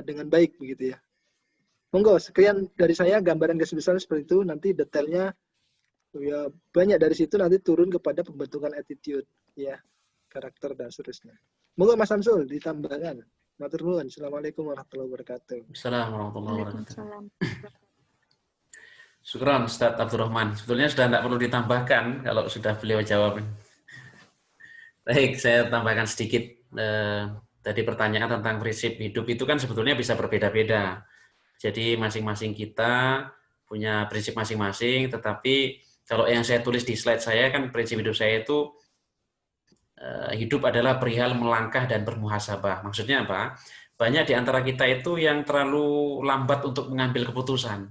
dengan baik begitu ya. Monggo, sekian dari saya, gambaran garis besar seperti itu. Nanti detailnya ya banyak dari situ nanti turun kepada pembentukan attitude ya, karakter dan seterusnya. Monggo Mas Samsul ditambahkan. Matur nuwun. Assalamualaikum warahmatullahi wabarakatuh. Assalamualaikum warahmatullahi wabarakatuh. Waalaikumsalam. Syukran Ustaz Abdurrahman. Sebetulnya sudah tidak perlu ditambahkan kalau sudah beliau jawab. Baik, saya tambahkan sedikit. Tadi pertanyaan tentang prinsip hidup itu kan sebetulnya bisa berbeda-beda. Jadi masing-masing kita punya prinsip masing-masing, tetapi kalau yang saya tulis di slide saya kan prinsip hidup saya itu hidup adalah perihal melangkah dan bermuhasabah. Maksudnya apa? Banyak di antara kita itu yang terlalu lambat untuk mengambil keputusan.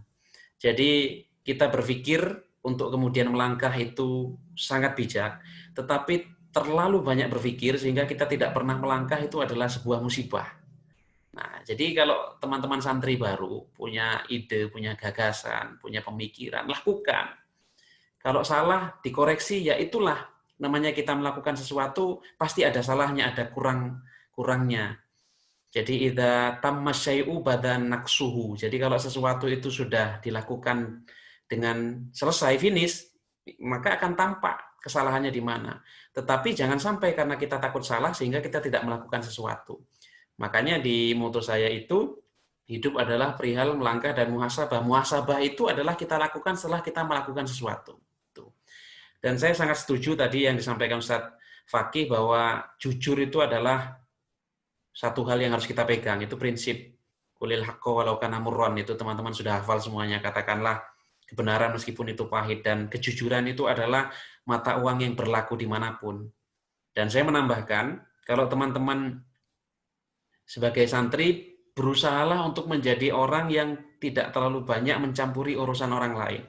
Jadi kita berpikir untuk kemudian melangkah itu sangat bijak, tetapi terlalu banyak berpikir sehingga kita tidak pernah melangkah itu adalah sebuah musibah. Nah, jadi kalau teman-teman santri baru punya ide, punya gagasan, punya pemikiran, lakukan. Kalau salah, dikoreksi, ya itulah namanya kita melakukan sesuatu, pasti ada salahnya, ada kurangnya. Jadi idza tamma syai'u badan naksuhu. Jadi kalau sesuatu itu sudah dilakukan dengan selesai finish, maka akan tampak kesalahannya di mana. Tetapi jangan sampai karena kita takut salah sehingga kita tidak melakukan sesuatu. Makanya di moto saya itu hidup adalah perihal melangkah dan muhasabah. Muhasabah itu adalah kita lakukan setelah kita melakukan sesuatu. Dan saya sangat setuju tadi yang disampaikan Ustaz Fakih bahwa jujur itu adalah satu hal yang harus kita pegang, itu prinsip kulil haqqo walau kana murran, itu teman-teman sudah hafal semuanya. Katakanlah kebenaran meskipun itu pahit, dan kejujuran itu adalah mata uang yang berlaku dimanapun. Dan saya menambahkan, kalau teman-teman sebagai santri berusahalah untuk menjadi orang yang tidak terlalu banyak mencampuri urusan orang lain.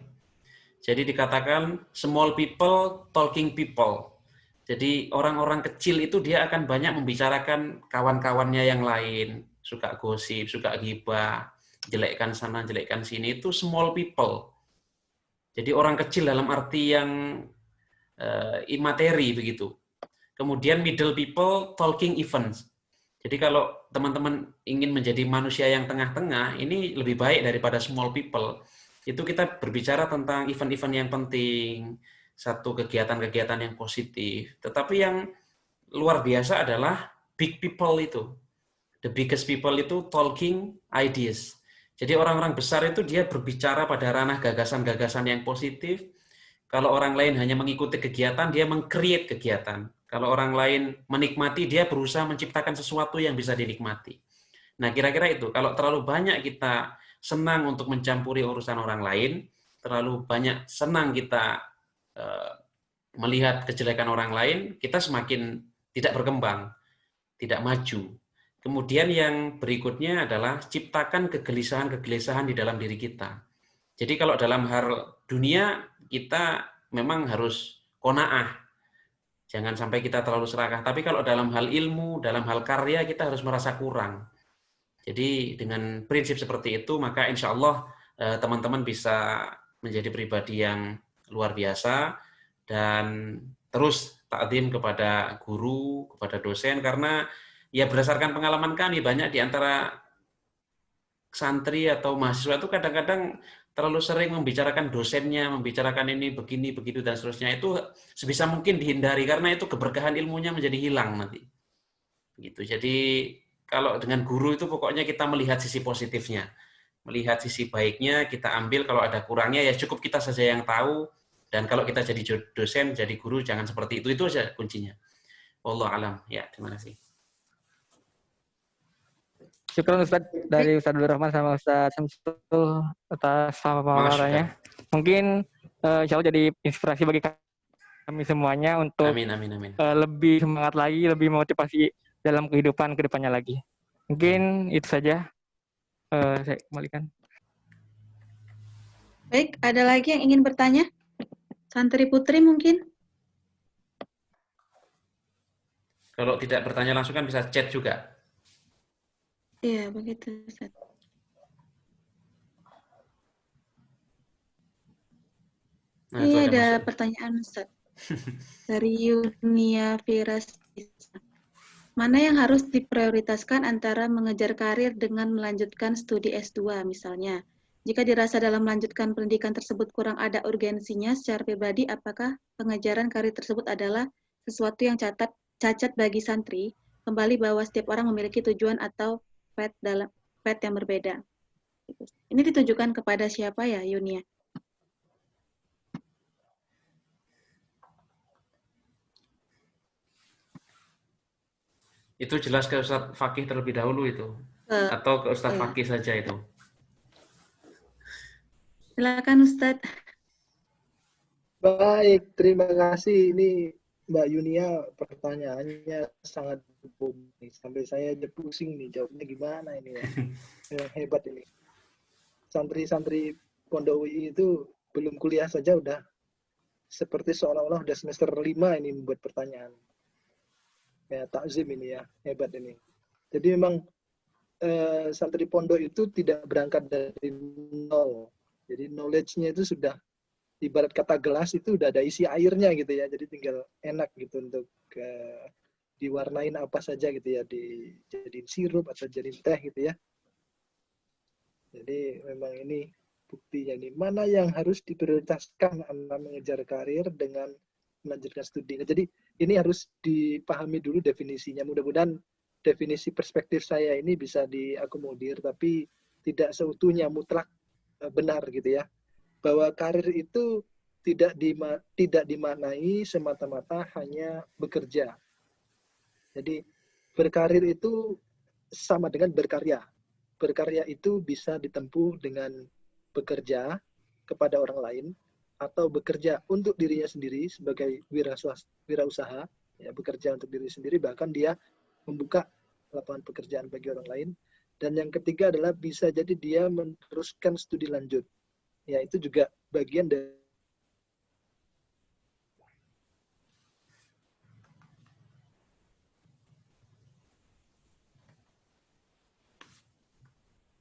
Jadi dikatakan small people talking people. Jadi orang-orang kecil itu dia akan banyak membicarakan kawan-kawannya yang lain, suka gosip, suka ghibah, jelekkan sana, jelekkan sini, itu small people. Jadi orang kecil dalam arti yang imateri begitu. Kemudian middle people talking events. Jadi kalau teman-teman ingin menjadi manusia yang tengah-tengah, ini lebih baik daripada small people. Itu kita berbicara tentang event-event yang penting, satu kegiatan-kegiatan yang positif. Tetapi yang luar biasa adalah big people itu. The biggest people itu talking ideas. Jadi orang-orang besar itu dia berbicara pada ranah gagasan-gagasan yang positif. Kalau orang lain hanya mengikuti kegiatan, dia meng-create kegiatan. Kalau orang lain menikmati, dia berusaha menciptakan sesuatu yang bisa dinikmati. Nah, kira-kira itu. Kalau terlalu banyak kita senang untuk mencampuri urusan orang lain, terlalu banyak senang kita melihat kejelekan orang lain, kita semakin tidak berkembang, tidak maju. Kemudian yang berikutnya adalah ciptakan kegelisahan-kegelisahan di dalam diri kita. Jadi kalau dalam hal dunia, kita memang harus qanaah. Jangan sampai kita terlalu serakah. Tapi kalau dalam hal ilmu, dalam hal karya, kita harus merasa kurang. Jadi dengan prinsip seperti itu, maka insya Allah teman-teman bisa menjadi pribadi yang luar biasa dan terus takdim kepada guru, kepada dosen, karena ya berdasarkan pengalaman kami, banyak di antara santri atau mahasiswa itu kadang-kadang terlalu sering membicarakan dosennya, membicarakan ini begini, begitu, dan seterusnya. Itu sebisa mungkin dihindari, karena itu keberkahan ilmunya menjadi hilang nanti. Gitu. Jadi kalau dengan guru itu pokoknya kita melihat sisi positifnya, melihat sisi baiknya, kita ambil. Kalau ada kurangnya ya cukup kita saja yang tahu. Dan kalau kita jadi dosen, jadi guru, jangan seperti itu aja kuncinya. Wallahu alam. Ya, terima kasih. Syukur Ustaz dari Ustaz Abdurrahman sama Ustaz Samsul atas pemaparannya. Mungkin insya Allah jadi inspirasi bagi kami semuanya untuk amin, amin, amin. Lebih semangat lagi, lebih motivasi dalam kedepannya lagi. Mungkin itu saja. Saya kembalikan. Baik, ada lagi yang ingin bertanya? Santri Putri mungkin? Kalau tidak bertanya langsung kan bisa chat juga. Iya, begitu Ustaz. Nah, Ini ada pertanyaan Ustaz. Dari Yunia Firas. Mana yang harus diprioritaskan antara mengejar karir dengan melanjutkan studi S2 misalnya? Jika dirasa dalam melanjutkan pendidikan tersebut kurang ada urgensinya secara pribadi, apakah pengejaran karir tersebut adalah sesuatu yang cacat bagi santri? Kembali bahwa setiap orang memiliki tujuan atau path yang berbeda. Ini ditujukan kepada siapa ya, Yunia? Itu jelas ke Ustadz Fakih terlebih dahulu itu. Atau ke Ustadz Fakih saja itu. Silakan Ustadz. Baik, terima kasih. Ini Mbak Yunia pertanyaannya sangat umum nih. Sampai saya aja pusing nih jawabnya gimana ini ya. Yang hebat ini. Santri-santri Pondok UI itu belum kuliah saja udah seperti seolah-olah udah semester 5 ini membuat pertanyaan. Ya, takzim ini ya, hebat ini. Jadi memang santri pondok itu tidak berangkat dari nol. Jadi knowledge-nya itu sudah ibarat kata gelas itu udah ada isi airnya gitu ya. Jadi tinggal enak gitu untuk diwarnain apa saja gitu ya, dijadiin sirup atau jadiin teh gitu ya. Jadi memang ini buktinya nih, mana yang harus diprioritaskan antara mengejar karir dengan melanjutkan studi. Nah, jadi ini harus dipahami dulu definisinya. Mudah-mudahan definisi perspektif saya ini bisa diakomodir, tapi tidak seutuhnya mutlak benar gitu ya. Bahwa karir itu tidak dimaknai semata-mata hanya bekerja. Jadi berkarir itu sama dengan berkarya. Berkarya itu bisa ditempuh dengan bekerja kepada orang lain, atau bekerja untuk dirinya sendiri sebagai wirausaha, ya, bekerja untuk diri sendiri, bahkan dia membuka lapangan pekerjaan bagi orang lain. Dan yang ketiga adalah bisa jadi dia meneruskan studi lanjut. Ya, itu juga bagian dari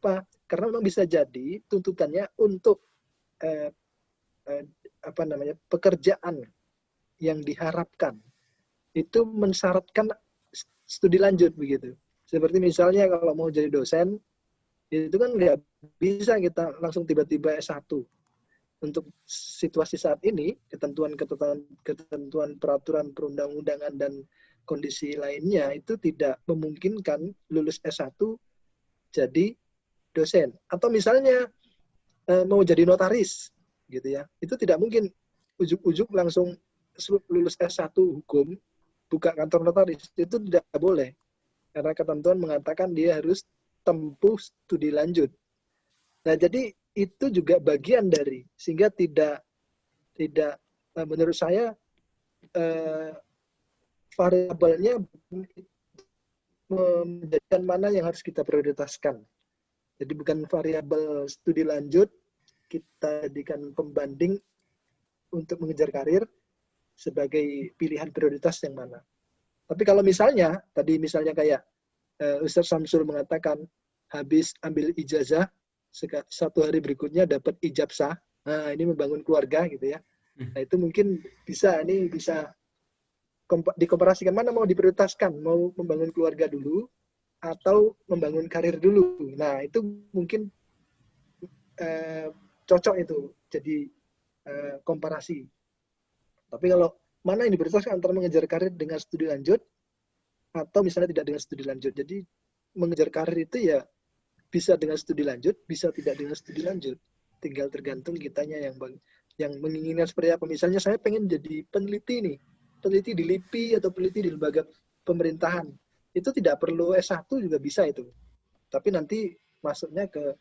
apa? Karena memang bisa jadi tuntutannya untuk pekerjaan yang diharapkan itu mensyaratkan studi lanjut begitu. Seperti misalnya kalau mau jadi dosen, itu kan nggak bisa kita langsung tiba-tiba S1. Untuk situasi saat ini, ketentuan peraturan perundang-undangan dan kondisi lainnya itu tidak memungkinkan lulus S1 jadi dosen. Atau misalnya mau jadi notaris, gitu ya, itu tidak mungkin ujuk-ujuk langsung lulus S1 hukum, buka kantor notaris, itu tidak boleh. Karena ketentuan mengatakan dia harus tempuh studi lanjut. Nah, jadi itu juga bagian dari, sehingga tidak menurut saya variabelnya menjadikan mana yang harus kita prioritaskan. Jadi bukan variabel studi lanjut kita jadikan pembanding untuk mengejar karir sebagai pilihan prioritas yang mana. Tapi kalau misalnya, tadi misalnya kayak Ustaz Samsul mengatakan, habis ambil ijazah, satu hari berikutnya dapat ijabsah, nah ini membangun keluarga gitu ya. Nah itu mungkin bisa dikomparasikan, mana mau diprioritaskan, mau membangun keluarga dulu, atau membangun karir dulu. Nah itu mungkin cocok itu jadi komparasi. Tapi kalau mana yang diprioritaskan antara mengejar karir dengan studi lanjut atau misalnya tidak dengan studi lanjut. Jadi mengejar karir itu ya bisa dengan studi lanjut, bisa tidak dengan studi lanjut. Tinggal tergantung kitanya yang menginginkan seperti apa. Misalnya saya pengen jadi peneliti nih, peneliti di LIPI atau peneliti di lembaga pemerintahan. Itu tidak perlu S1 juga bisa itu. Tapi nanti masuknya ke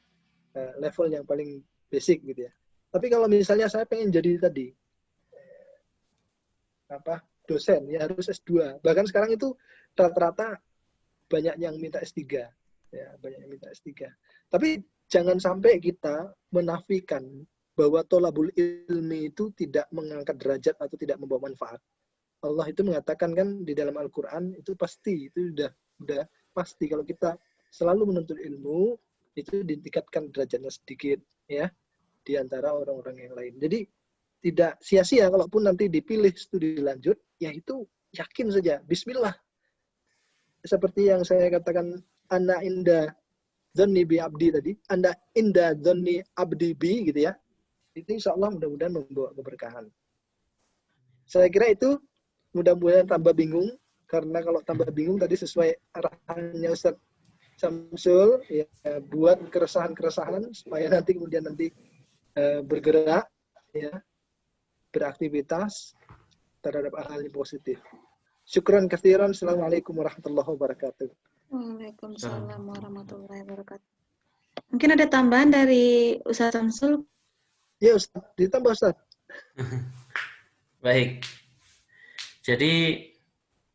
level yang paling basic gitu ya. Tapi kalau misalnya saya pengen jadi tadi dosen, ya harus S2. Bahkan sekarang itu rata-rata banyak yang minta S3. Ya, banyak yang minta S3. Tapi jangan sampai kita menafikan bahwa tolabul ilmi itu tidak mengangkat derajat atau tidak membawa manfaat. Allah itu mengatakan kan di dalam Al-Quran itu pasti, itu udah pasti kalau kita selalu menuntut ilmu itu ditingkatkan derajatnya sedikit ya di antara orang-orang yang lain. Jadi tidak sia-sia kalaupun nanti dipilih studi lanjut, ya itu yakin saja, bismillah. seperti yang saya katakan, ana inda dzanni bi abdi tadi, anda inda dzanni abdi bi gitu ya. Itu insya Allah mudah-mudahan membawa keberkahan. Saya kira itu mudah-mudahan tambah bingung, karena kalau tambah bingung tadi sesuai arahannya Ustadz Samsul, ya, buat keresahan-keresahan supaya nanti kemudian bergerak, ya, beraktivitas terhadap hal-hal yang positif. Syukran katsiran. Assalamualaikum warahmatullahi wabarakatuh. Waalaikumsalam warahmatullahi wabarakatuh. Mungkin ada tambahan dari Ustadz Samsul? Ya Ustaz, ditambah Ustaz. Baik. Jadi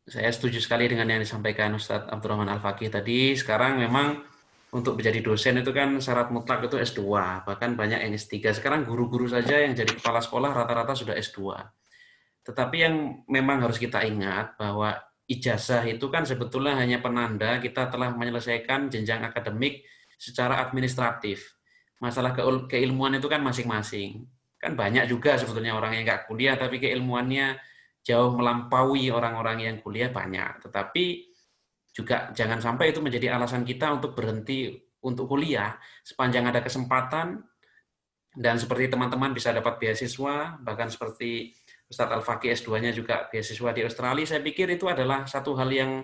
saya setuju sekali dengan yang disampaikan Ustadz Abdurrahman Al-Faqih tadi. Sekarang memang untuk menjadi dosen itu kan syarat mutlak itu S2, bahkan banyak yang S3. Sekarang guru-guru saja yang jadi kepala sekolah rata-rata sudah S2. Tetapi yang memang harus kita ingat bahwa ijazah itu kan sebetulnya hanya penanda kita telah menyelesaikan jenjang akademik secara administratif. Masalah keilmuan itu kan masing-masing. Kan banyak juga sebetulnya orang yang nggak kuliah tapi keilmuannya jauh melampaui orang-orang yang kuliah banyak. Tetapi juga jangan sampai itu menjadi alasan kita untuk berhenti untuk kuliah sepanjang ada kesempatan, dan seperti teman-teman bisa dapat beasiswa, bahkan seperti Ustadz Al-Faqih S2-nya juga beasiswa di Australia, saya pikir itu adalah satu hal yang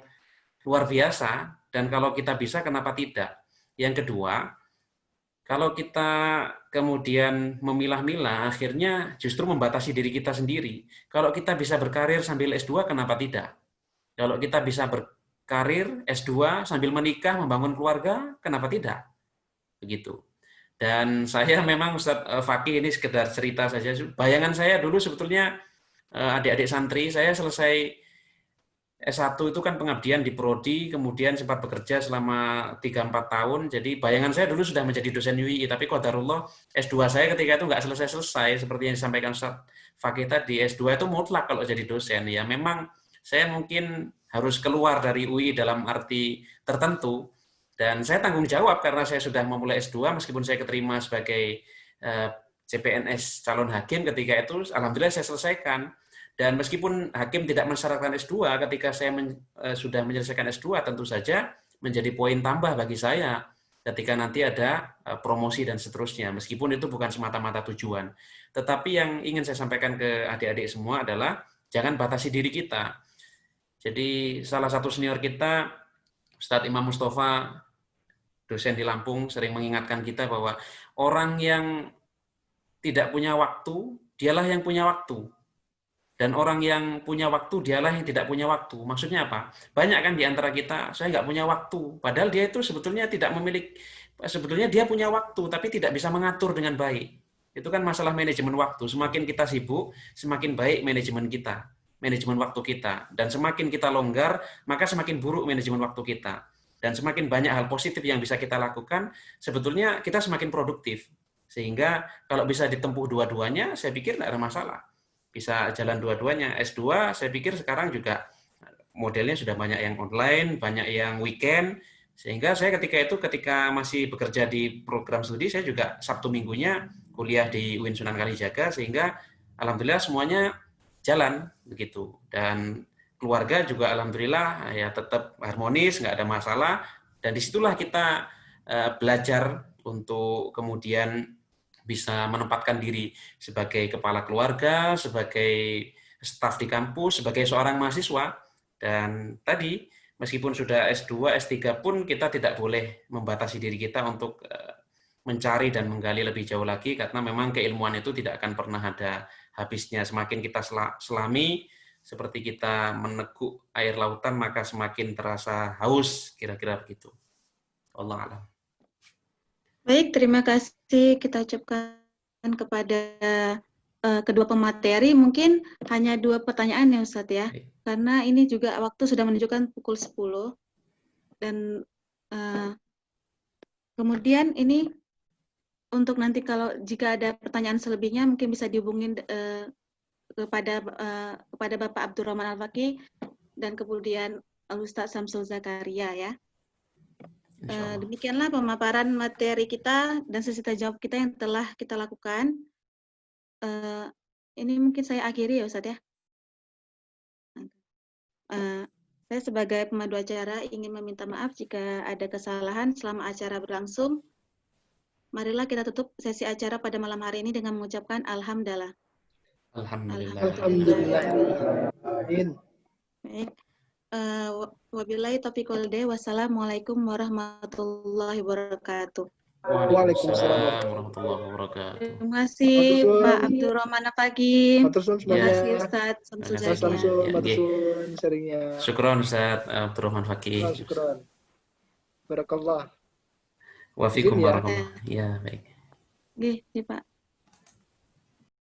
luar biasa, dan kalau kita bisa, kenapa tidak? Yang kedua, kalau kita kemudian memilah-milah, akhirnya justru membatasi diri kita sendiri. Kalau kita bisa berkarir sambil S2, kenapa tidak? Kalau kita bisa berkarir S2 sambil menikah, membangun keluarga, kenapa tidak? Begitu. Dan saya memang Ustadz Faqih ini sekedar cerita saja. Bayangan saya dulu sebetulnya adik-adik santri, saya selesai S1 itu kan pengabdian di Prodi, kemudian sempat bekerja selama 3-4 tahun. Jadi bayangan saya dulu sudah menjadi dosen UII, tapi qadarullah S2 saya ketika itu nggak selesai-selesai, seperti yang disampaikan Ustadz Faqih tadi. S2 itu mutlak kalau jadi dosen. Ya memang saya mungkin harus keluar dari UI dalam arti tertentu, dan saya tanggung jawab karena saya sudah memulai S2, meskipun saya keterima sebagai CPNS calon hakim ketika itu, alhamdulillah saya selesaikan. Dan meskipun hakim tidak mensyaratkan S2, ketika saya sudah menyelesaikan S2, tentu saja menjadi poin tambah bagi saya ketika nanti ada promosi dan seterusnya, meskipun itu bukan semata-mata tujuan. Tetapi yang ingin saya sampaikan ke adik-adik semua adalah jangan batasi diri kita. Jadi salah satu senior kita, Ustadz Imam Mustafa, dosen di Lampung, sering mengingatkan kita bahwa orang yang tidak punya waktu, dialah yang punya waktu. Dan orang yang punya waktu, dialah yang tidak punya waktu. Maksudnya apa? Banyak kan di antara kita, saya nggak punya waktu. Padahal dia itu sebetulnya tidak memiliki, sebetulnya dia punya waktu, tapi tidak bisa mengatur dengan baik. Itu kan masalah manajemen waktu. Semakin kita sibuk, semakin baik manajemen kita, manajemen waktu kita. Dan semakin kita longgar, maka semakin buruk manajemen waktu kita. Dan semakin banyak hal positif yang bisa kita lakukan, sebetulnya kita semakin produktif. Sehingga kalau bisa ditempuh dua-duanya, saya pikir tidak ada masalah. Bisa jalan dua-duanya. S2 saya pikir sekarang juga modelnya sudah banyak yang online, banyak yang weekend, sehingga saya ketika masih bekerja di program studi, saya juga Sabtu minggunya kuliah di UIN Sunan Kalijaga, sehingga alhamdulillah semuanya jalan begitu. Dan keluarga juga alhamdulillah ya tetap harmonis, nggak ada masalah, dan disitulah kita belajar untuk kemudian bisa menempatkan diri sebagai kepala keluarga, sebagai staf di kampus, sebagai seorang mahasiswa. Dan tadi, meskipun sudah S2, S3 pun kita tidak boleh membatasi diri kita untuk mencari dan menggali lebih jauh lagi, karena memang keilmuan itu tidak akan pernah ada habisnya. Semakin kita selami, seperti kita meneguk air lautan, maka semakin terasa haus, kira-kira begitu. Wallahu a'lam. Baik, terima kasih kita ucapkan kepada kedua pemateri. Mungkin hanya 2 pertanyaan ya Ustadz ya, karena ini juga waktu sudah menunjukkan pukul 10. Dan kemudian ini untuk nanti kalau jika ada pertanyaan selebihnya mungkin bisa dihubungin kepada Bapak Abdurrahman Al-Faqih dan kemudian Ustadz Samsul Zakaria ya. Demikianlah pemaparan materi kita dan sesi tanya jawab kita yang telah kita lakukan. Ini mungkin saya akhiri ya Ustadz ya. Saya sebagai pemandu acara ingin meminta maaf jika ada kesalahan selama acara berlangsung. Marilah kita tutup sesi acara pada malam hari ini dengan mengucapkan Alhamdulillah. Alhamdulillah. Alhamdulillah. Amin. Baik. Wabillahi taufiq wal hidayah. Wassalamualaikum warahmatullahi wabarakatuh. Waalaikumsalam warahmatullahi wabarakatuh. Terima kasih Pak Abdurrahman Apagim. Matur suwun Terima semuanya. kasih Ustadz Samsul Terima Mas kasih. Jaya. Samsul, Ya, matur nggih. suwun sharingnya. Syukron Ustaz Abdurrahman Fakih. Syukron. Barakallah. Wa fikum Izin ya. barakallah. Ya, baik. Oke, Pak.